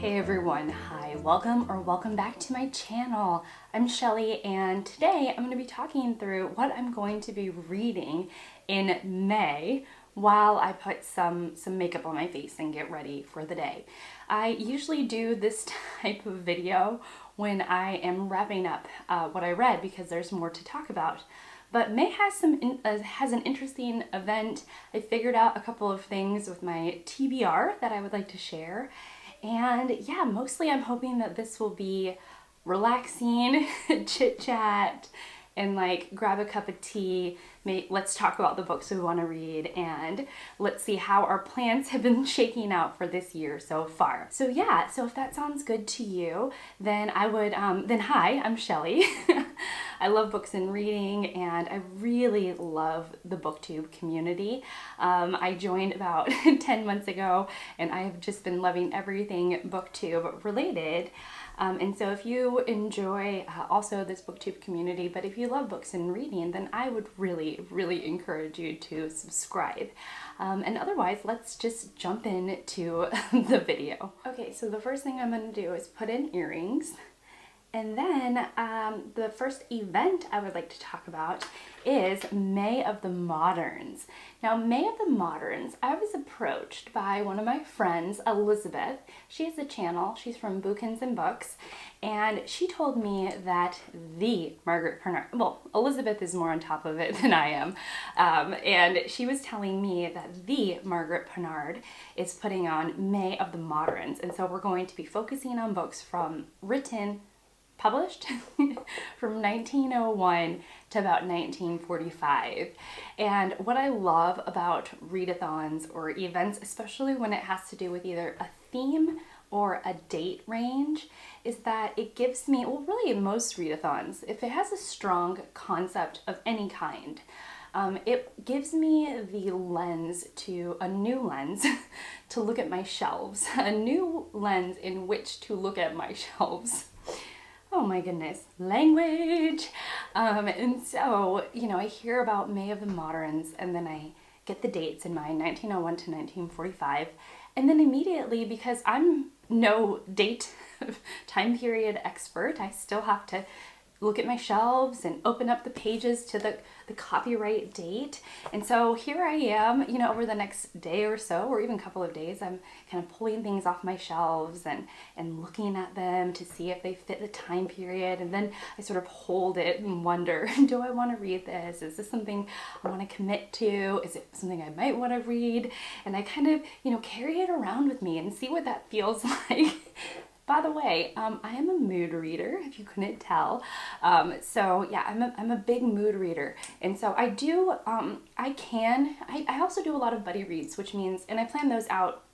Hey everyone, hi, welcome back to my channel. I'm Shelly and today I'm going to be talking through what I'm going to be reading in May while I put some makeup on my face and get ready for the day. I usually do this type of video when I am wrapping up what I read because there's more to talk about. But May has an interesting event. I figured out a couple of things with my TBR that I would like to share. And yeah, mostly I'm hoping that this will be relaxing, chit chat, and like grab a cup of tea. Let's talk about the books we want to read and let's see how our plans have been shaking out for this year so far. So yeah, so if that sounds good to you, then hi, I'm Shelly. I love books and reading and I really love the BookTube community. I joined about 10 months ago and I have just been loving everything BookTube related. And so if you enjoy also this BookTube community, but if you love books and reading, then I would really encourage you to subscribe. And otherwise, let's just jump into the video. Okay, so the first thing I'm going to do is put in earrings. And then the first event I would like to talk about is May of the Moderns. Now, May of the Moderns, I was approached by one of my friends, Elisabeth. She has a channel. She's from Bookins and Books. And she told me that the Margaret, well, Elisabeth is more on top of it than I am. And she was telling me that the Margaret Pennard is putting on May of the Moderns. And so we're going to be focusing on books published from 1901 to about 1945. And what I love about readathons or events, especially when it has to do with either a theme or a date range, is that it gives me, well, really most readathons, if it has a strong concept of any kind, it gives me the lens to a new lens to look at my shelves, a new lens in which to look at my shelves. Oh my goodness, language. And so, you know, I hear about May of the Moderns and then I get the dates in mind, 1901 to 1945. And then immediately, because I'm no date time period expert, I still have to look at my shelves and open up the pages to the copyright date. And so here I am, you know, over the next day or so, or even a couple of days, I'm kind of pulling things off my shelves and looking at them to see if they fit the time period. And then I sort of hold it and wonder, do I want to read this? Is this something I want to commit to? Is it something I might want to read? And I kind of, you know, carry it around with me and see what that feels like. By the way, I am a mood reader, if you couldn't tell. So yeah, I'm a big mood reader. And so I do, I also do a lot of buddy reads, which means, and I plan those out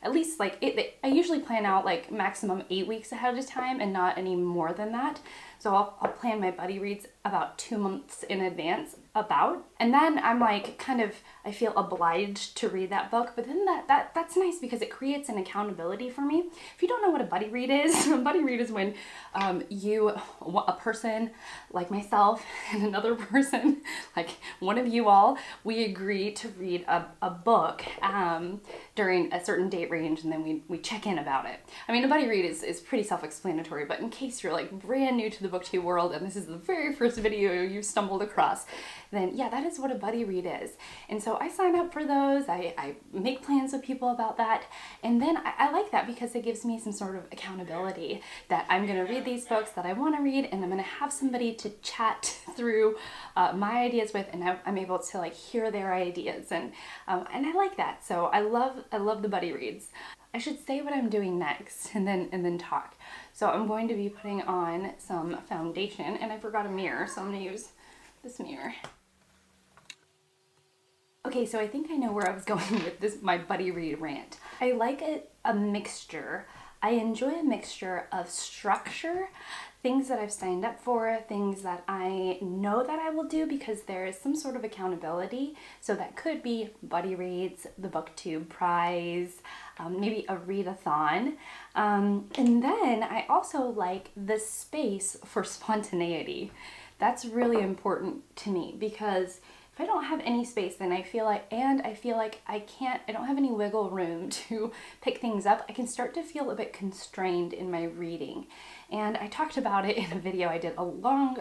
at least like, I usually plan out like maximum 8 weeks ahead of time and not any more than that. So I'll plan my buddy reads about 2 months in advance and then I'm like kind of, I feel obliged to read that book, but then that's nice because it creates an accountability for me. If you don't know what a buddy read is, a buddy read is when a person like myself and another person, like one of you all, we agree to read a book during a certain date range and then we check in about it. I mean, a buddy read is pretty self-explanatory, but in case you're like brand new to the BookTube world and this is the very first video you stumbled across, then yeah, that is what a buddy read is. And so I sign up for those, I make plans with people about that, and then I like that because it gives me some sort of accountability that I'm going to read these books that I want to read and I'm going to have somebody to chat through my ideas with, and I'm able to like hear their ideas, and I like that. So I love the buddy reads. I should say what I'm doing next and then talk. So I'm going to be putting on some foundation, and I forgot a mirror, so I'm going to use this mirror. Okay, so I think I know where I was going with this, my buddy read rant. I like a mixture. I enjoy a mixture of structure, things that I've signed up for, things that I know that I will do because there is some sort of accountability. So that could be buddy reads, the BookTube prize, maybe a readathon. And then I also like the space for spontaneity. That's really important to me because if I don't have any space, then I feel like I don't have any wiggle room to pick things up, I can start to feel a bit constrained in my reading. And I talked about it in a video I did a long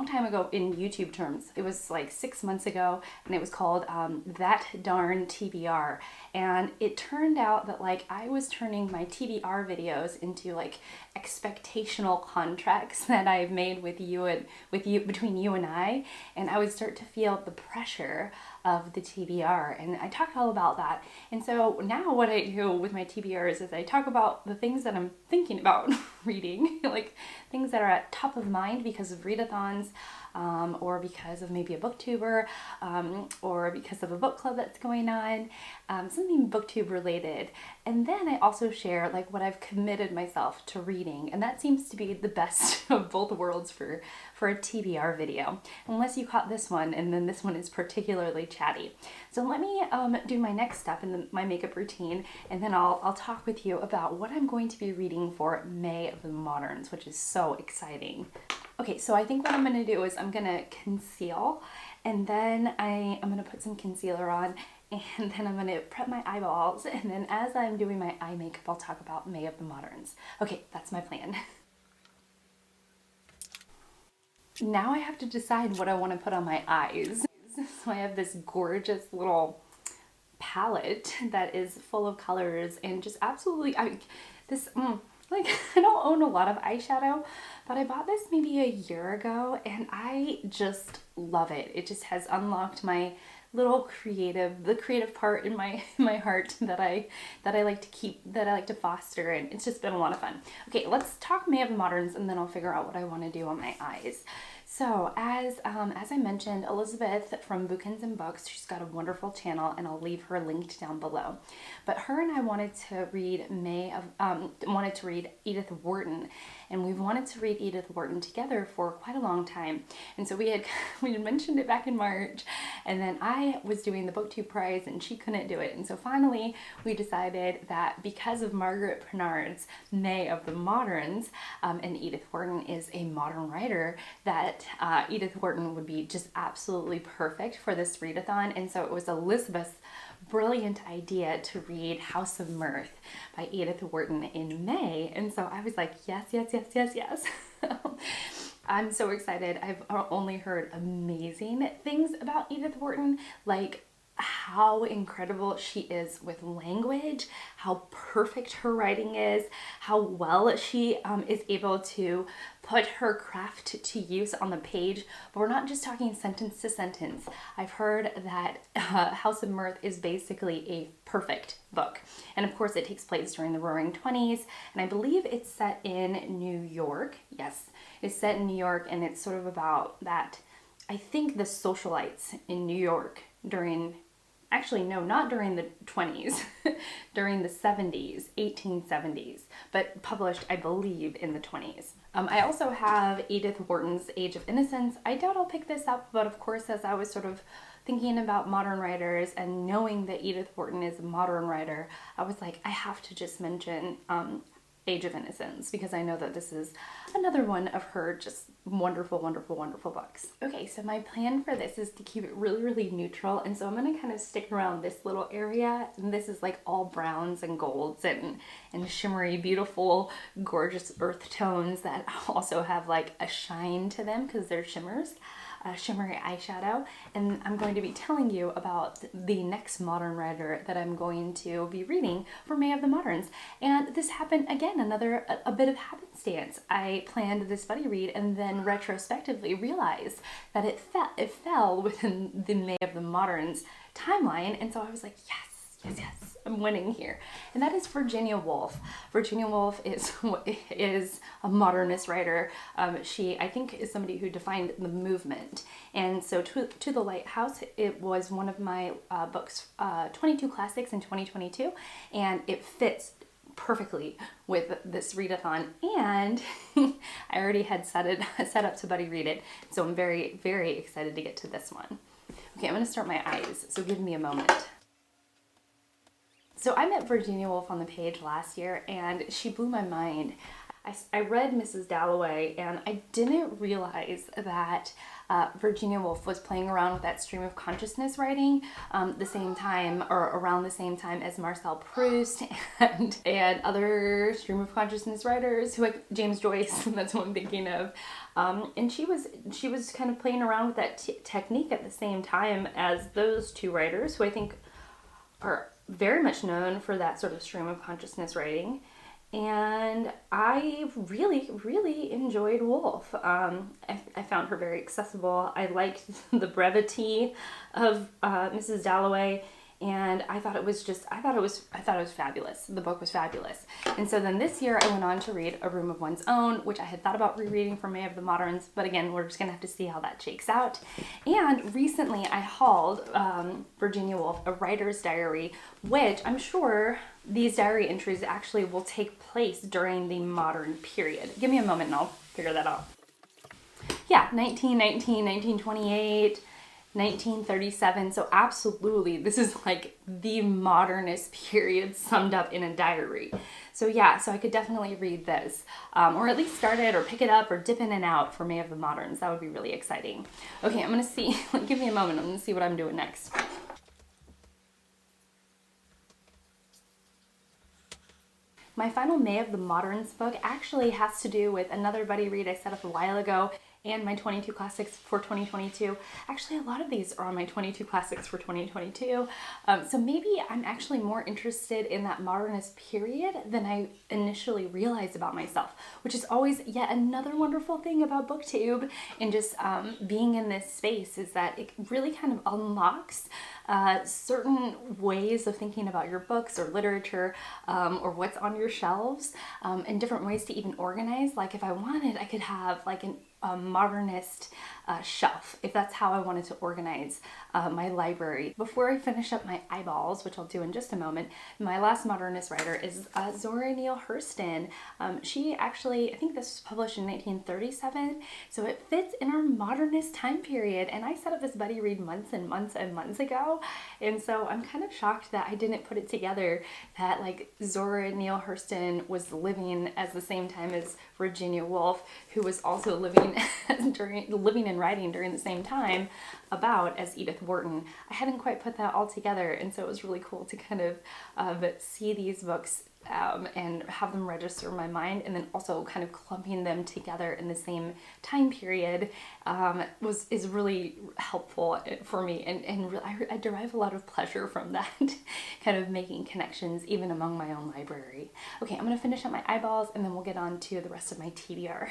time ago in YouTube terms. It was like 6 months ago, and it was called That Darn TBR. And it turned out that like I was turning my TBR videos into like expectational contracts that I've made with you between you and I would start to feel the pressure of the TBR, and I talked all about that. And so now what I do with my TBRs is I talk about the things that I'm thinking about reading, like things that are at top of mind because of readathons, or because of maybe a booktuber, or because of a book club that's going on, something booktube related. And then I also share like what I've committed myself to reading, and that seems to be the best of both worlds for a TBR video, unless you caught this one, and then this one is particularly chatty. So let me do my next step in my makeup routine, and then I'll talk with you about what I'm going to be reading for May of the Moderns, which is so exciting. Okay, so I think what I'm going to do is I'm going to conceal, and then I'm going to put some concealer on, and then I'm going to prep my eyeballs, and then as I'm doing my eye makeup, I'll talk about May of the Moderns. Okay, that's my plan. Now I have to decide what I want to put on my eyes. So I have this gorgeous little palette that is full of colors and just absolutely, like I don't own a lot of eyeshadow, but I bought this maybe a year ago and I just love it. It just has unlocked my little the creative part in my heart that I like to keep, that I like to foster, and it's just been a lot of fun. Okay, let's talk May of the Moderns, and then I'll figure out what I want to do on my eyes. So as I mentioned, Elisabeth from Bookends and Books, she's got a wonderful channel, and I'll leave her linked down below. But her and I wanted to read Edith Wharton, and we've wanted to read Edith Wharton together for quite a long time. And so we had mentioned it back in March, and then I was doing the BookTube prize and she couldn't do it. And so finally we decided that because of Margaret Pernard's May of the Moderns, and Edith Wharton is a modern writer, that Edith Wharton would be just absolutely perfect for this readathon. And so it was Elisabeth's brilliant idea to read House of Mirth by Edith Wharton in May. And so I was like, yes, yes, yes, yes, yes. I'm so excited. I've only heard amazing things about Edith Wharton, like how incredible she is with language, how perfect her writing is, how well she is able to put her craft to use on the page. But we're not just talking sentence to sentence. I've heard that House of Mirth is basically a perfect book. And of course it takes place during the Roaring 20s, and I believe it's set in New York. Yes, it's set in New York, and it's sort of about that, I think, the socialites in New York during, actually no, not during the 20s, during the 70s, 1870s, but published, I believe, in the 20s. I also have Edith Wharton's Age of Innocence. I doubt I'll pick this up, but of course, as I was sort of thinking about modern writers and knowing that Edith Wharton is a modern writer, I was like, I have to just mention Age of Innocence, because I know that this is another one of her just wonderful, wonderful, wonderful books. Okay, so my plan for this is to keep it really, really neutral, and so I'm going to kind of stick around this little area, and this is like all browns and golds and shimmery, beautiful, gorgeous earth tones that also have like a shine to them because they're shimmers. Shimmery eyeshadow, and I'm going to be telling you about the next modern writer that I'm going to be reading for May of the Moderns. And this happened again, a bit of happenstance. I planned this buddy read and then retrospectively realized that it fell within the May of the Moderns timeline, and so I was like, yes, yes, yes, I'm winning here. And that is Virginia Woolf. Virginia Woolf is a modernist writer. She, I think, is somebody who defined the movement. And so to the Lighthouse, it was one of my books, 22 Classics in 2022, and it fits perfectly with this readathon, and I already had set up to buddy read it, so I'm very, very excited to get to this one. Okay, I'm going to start my eyes, so give me a moment. So I met Virginia Woolf on the page last year, and she blew my mind. I read Mrs. Dalloway, and I didn't realize that Virginia Woolf was playing around with that stream of consciousness writing the same time, or around the same time as Marcel Proust and other stream of consciousness writers, who, like James Joyce, that's what I'm thinking of. And she was kind of playing around with that technique at the same time as those two writers, who I think are very much known for that sort of stream of consciousness writing. And I really, really enjoyed Woolf. I found her very accessible. I liked the brevity of Mrs. Dalloway, and I thought it was fabulous. The book was fabulous. And so then this year I went on to read A Room of One's Own, which I had thought about rereading from May of the Moderns, but again, we're just gonna have to see how that shakes out. And recently I hauled Virginia Woolf, A Writer's Diary, which I'm sure these diary entries actually will take place during the modern period. Give me a moment and I'll figure that out. Yeah, 1919, 1928, 1937. So absolutely, this is like the modernist period summed up in a diary. So yeah, so I could definitely read this, or at least start it or pick it up or dip in and out for May of the Moderns. That would be really exciting. Okay, I'm gonna see, give me a moment, I'm gonna see what I'm doing next. My final May of the Moderns book actually has to do with another buddy read I set up a while ago, and my 22 classics for 2022. Actually, a lot of these are on my 22 classics for 2022. So maybe I'm actually more interested in that modernist period than I initially realized about myself, which is always yet another wonderful thing about BookTube and just being in this space, is that it really kind of unlocks certain ways of thinking about your books or literature, or what's on your shelves, and different ways to even organize. Like if I wanted, I could have like a modernist shelf, if that's how I wanted to organize my library. Before I finish up my eyeballs, which I'll do in just a moment, my last modernist writer is Zora Neale Hurston. She actually, I think this was published in 1937, so it fits in our modernist time period, and I set up this buddy read months and months and months ago, and so I'm kind of shocked that I didn't put it together that like Zora Neale Hurston was living at the same time as Virginia Woolf, who was also living and writing during the same time about as Edith Wharton. I hadn't quite put that all together, and so it was really cool to kind of see these books and have them register in my mind, and then also kind of clumping them together in the same time period is really helpful for me, and I derive a lot of pleasure from that, kind of making connections even among my own library. Okay, I'm gonna finish up my eyeballs and then we'll get on to the rest of my TBR.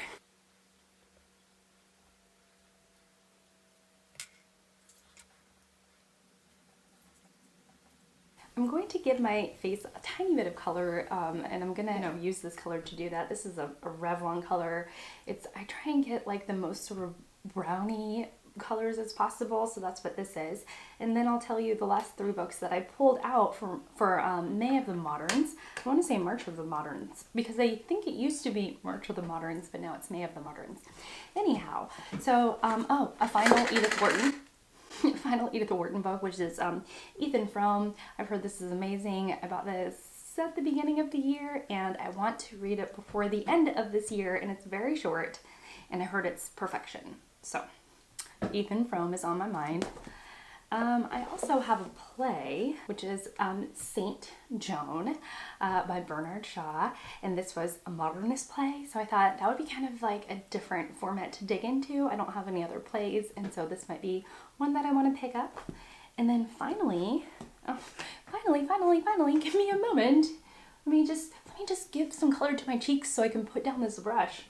I'm going to give my face a tiny bit of color, and I'm gonna use this color to do that. This is a Revlon color. I try and get like the most sort of browny colors as possible, so that's what this is. And then I'll tell you the last three books that I pulled out for May of the Moderns. I want to say March of the Moderns, because I think it used to be March of the Moderns, but now it's May of the Moderns. Anyhow, so, a final Edith Wharton. Final Edith Wharton book, which is Ethan Frome. I've heard this is amazing. I bought this at the beginning of the year, and I want to read it before the end of this year, and it's very short, and I heard it's perfection. So, Ethan Frome is on my mind. I also have a play, which is Saint Joan by Bernard Shaw, and this was a modernist play, so I thought that would be kind of like a different format to dig into. I don't have any other plays, and so this might be one that I want to pick up. And then finally, give me a moment. Let me just give some color to my cheeks so I can put down this brush.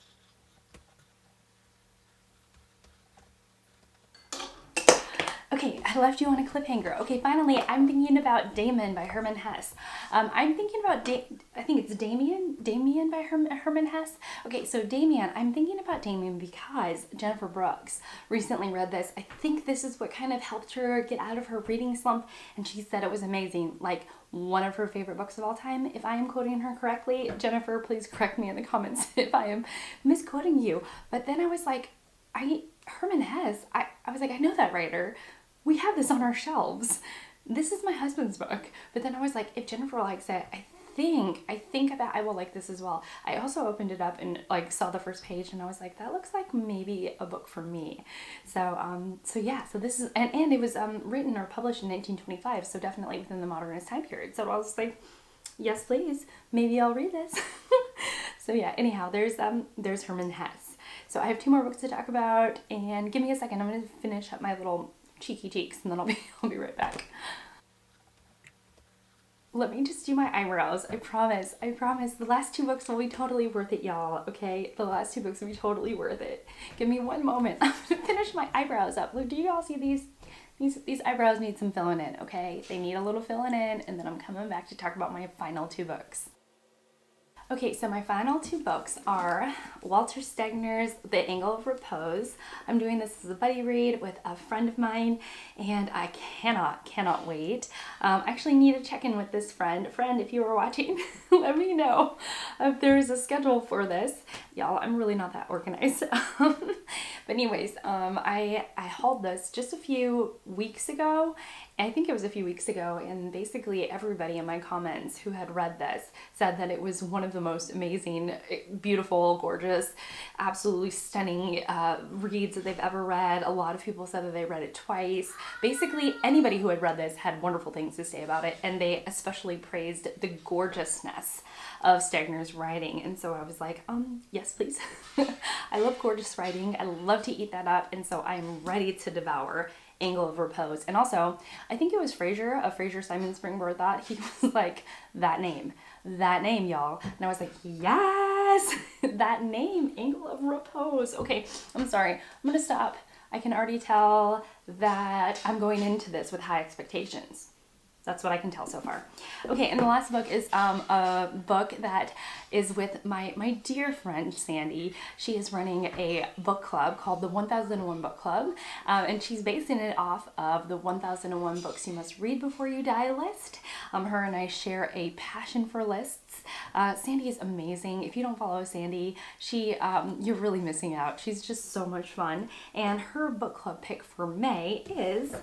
Okay, I left you on a cliffhanger. Okay, finally, I'm thinking about Damon by Herman Hesse. I'm thinking about, I think it's Demian by Herman Hesse. Okay, so Demian, I'm thinking about Demian because Jennifer Brooks recently read this. I think this is what kind of helped her get out of her reading slump, and she said it was amazing, like one of her favorite books of all time. If I am quoting her correctly, Jennifer, please correct me in the comments if I am misquoting you. But then I was like, Herman Hesse, I was like, I know that writer. We have this on our shelves. This is my husband's book. But then I was like, if Jennifer likes it, I think I will like this as well. I also opened it up and like saw the first page and I was like, that looks like maybe a book for me. So yeah, so this is, and it was written or published in 1925, so definitely within the modernist time period. So I was like, yes, please, maybe I'll read this. So yeah, anyhow, there's Herman Hesse. So I have 2 more books to talk about, and give me a second. I'm going to finish up my little cheeky cheeks, and then I'll be right back. Let me just do my eyebrows. I promise. The last 2 books will be totally worth it, y'all. Okay, the last 2 books will be totally worth it. Give me one moment. I'm gonna finish my eyebrows up. Look, do you all see these? These eyebrows need some filling in. Okay, they need a little filling in, and then I'm coming back to talk about my final 2 books. Okay, so my final 2 books are Walter Stegner's The Angle of Repose. I'm doing this as a buddy read with a friend of mine, and I cannot wait. I actually need to check in with this friend. Friend, if you are watching, let me know if there's a schedule for this. Y'all, I'm really not that organized. But anyways, I hauled this just a few weeks ago. I think it was a few weeks ago, and basically everybody in my comments who had read this said that it was one of the most amazing, beautiful, gorgeous, absolutely stunning reads that they've ever read. A lot of people said that they read it twice. Basically, anybody who had read this had wonderful things to say about it, and they especially praised the gorgeousness of Stegner's writing. And so I was like, yes, please. I love gorgeous writing. I love to eat that up, and so I'm ready to devour Angle of Repose. And also, I think it was Fraser, of Fraser Simon Springboard, thought he was like, that name, y'all. And I was like, yes, that name, Angle of Repose. Okay, I'm sorry, I'm gonna stop. I can already tell that I'm going into this with high expectations. That's what I can tell so far. Okay, and the last book is a book that is with my dear friend Sandy. She is running a book club called the 1001 Book Club, and she's basing it off of the 1001 Books You Must Read Before You Die list. Her and I share a passion for lists. Sandy is amazing. If you don't follow Sandy, you're really missing out. She's just so much fun. And her book club pick for May is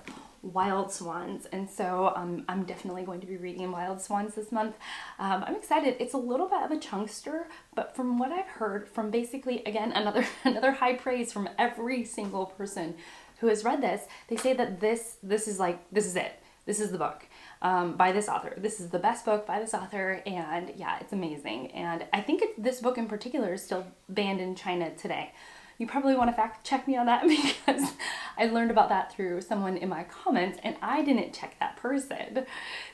Wild Swans, and so I'm definitely going to be reading Wild Swans this month. I'm excited. It's a little bit of a chunkster, but from what I've heard from basically, again, another high praise from every single person who has read this, they say that this is it. This is the book by this author. This is the best book by this author, and yeah, it's amazing. And I think this book in particular is still banned in China today. You probably want to fact check me on that because I learned about that through someone in my comments and I didn't check that person.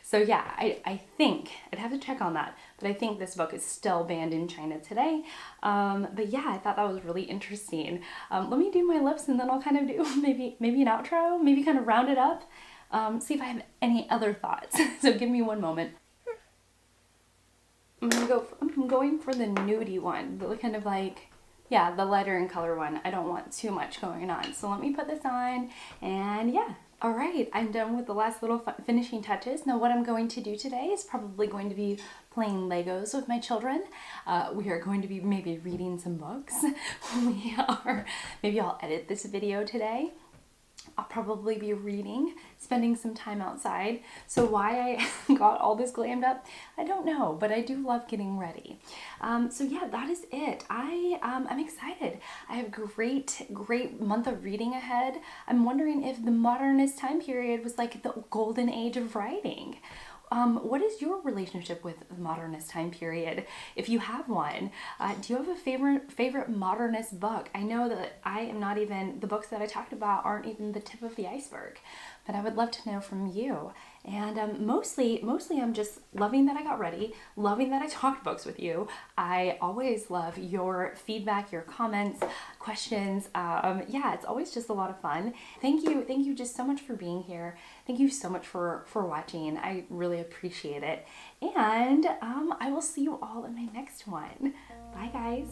So yeah, I think, I'd have to check on that, but I think this book is still banned in China today. But yeah, I thought that was really interesting. Let me do my lips and then I'll kind of do maybe an outro, maybe kind of round it up, see if I have any other thoughts. So give me one moment. I'm going for the nudie one, the kind of like, yeah, the lighter in color one. I don't want too much going on. So let me put this on, and yeah. All right, I'm done with the last little finishing touches. Now what I'm going to do today is probably going to be playing Legos with my children. We are going to be maybe reading some books. Maybe I'll edit this video today. I'll probably be reading, spending some time outside. So why I got all this glammed up, I don't know, but I do love getting ready. So yeah, that is it. I'm excited. I have great month of reading ahead. I'm wondering if the modernist time period was like the golden age of writing. What is your relationship with the modernist time period? If you have one, do you have a favorite modernist book? I know that the books that I talked about aren't even the tip of the iceberg, but I would love to know from you. And mostly I'm just loving that I got ready, loving that I talked books with you. I always love your feedback, your comments, questions. Yeah, it's always just a lot of fun. Thank you just so much for being here. Thank you so much for watching. I really appreciate it. And I will see you all in my next one. Bye, guys.